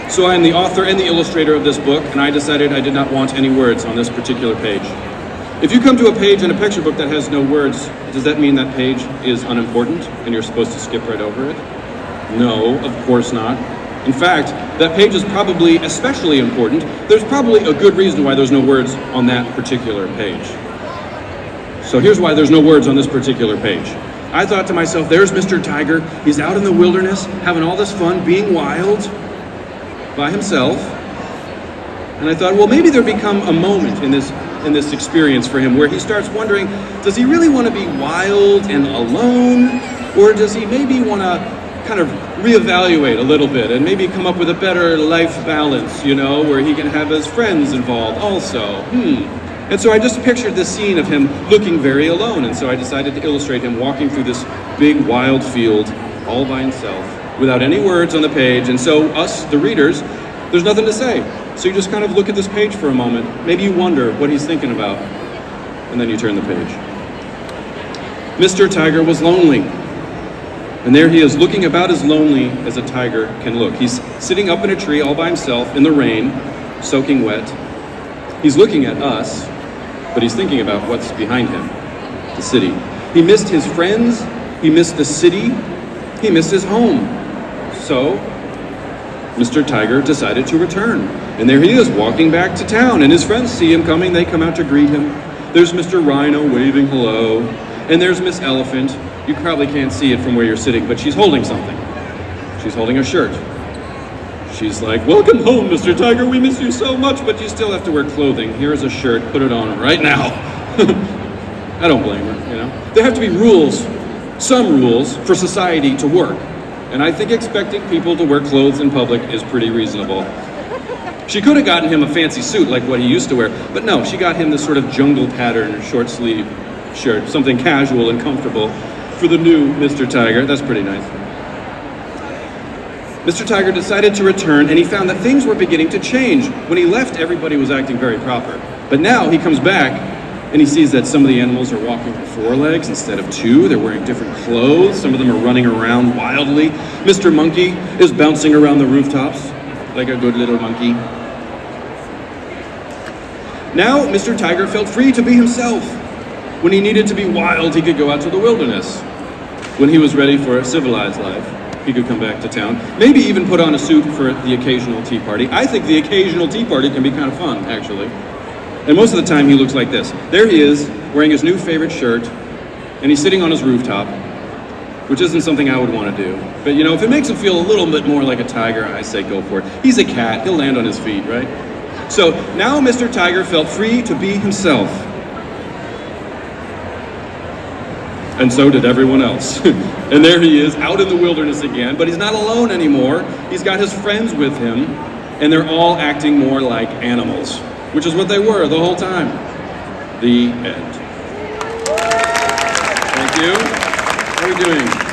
So I am the author and the illustrator of this book, and I decided I did not want any words on this particular page. If you come to a page in a picture book that has no words, does that mean that page is unimportant and you're supposed to skip right over it? No, of course not. In fact, that page is probably especially important. There's probably a good reason why there's no words on that particular page. So here's why there's no words on this particular page. I thought to myself, there's Mr. Tiger. He's out in the wilderness, having all this fun, being wild by himself. And I thought, well, maybe there'd become a moment in this experience for him where he starts wondering, does he really want to be wild and alone? Or does he maybe want to kind of reevaluate a little bit and maybe come up with a better life balance, where he can have his friends involved also? And so I just pictured this scene of him looking very alone, and so I decided to illustrate him walking through this big wild field all by himself without any words on the page. And so us, the readers, there's nothing to say. So you just kind of look at this page for a moment. Maybe you wonder what he's thinking about, and then you turn the page. Mr. Tiger was lonely. And there he is, looking about as lonely as a tiger can look. He's sitting up in a tree all by himself in the rain, soaking wet. He's looking at us, but he's thinking about what's behind him, the city. He missed his friends, he missed the city, he missed his home. So, Mr. Tiger decided to return. And there he is, walking back to town, and his friends see him coming, they come out to greet him. There's Mr. Rhino waving hello, and there's Miss Elephant. You probably can't see it from where you're sitting, but she's holding something. She's holding a shirt. She's like, welcome home, Mr. Tiger. We miss you so much, but you still have to wear clothing. Here's a shirt. Put it on right now. I don't blame her, There have to be rules, some rules, for society to work. And I think expecting people to wear clothes in public is pretty reasonable. She could have gotten him a fancy suit like what he used to wear, but no, she got him this sort of jungle pattern short sleeve shirt, something casual and comfortable for the new Mr. Tiger. That's pretty nice. Mr. Tiger decided to return, and he found that things were beginning to change. When he left, everybody was acting very proper. But now he comes back, and he sees that some of the animals are walking on 4 legs instead of 2. They're wearing different clothes. Some of them are running around wildly. Mr. Monkey is bouncing around the rooftops like a good little monkey. Now, Mr. Tiger felt free to be himself. When he needed to be wild, he could go out to the wilderness. When he was ready for a civilized life, he could come back to town. Maybe even put on a suit for the occasional tea party. I think the occasional tea party can be kind of fun, actually. And most of the time he looks like this. There he is, wearing his new favorite shirt, and he's sitting on his rooftop, which isn't something I would want to do. But if it makes him feel a little bit more like a tiger, I say go for it. He's a cat, he'll land on his feet, right? So now Mr. Tiger felt free to be himself. And so did everyone else. And there he is, out in the wilderness again, but he's not alone anymore. He's got his friends with him, and they're all acting more like animals, which is what they were the whole time. The end. Thank you. How are we doing?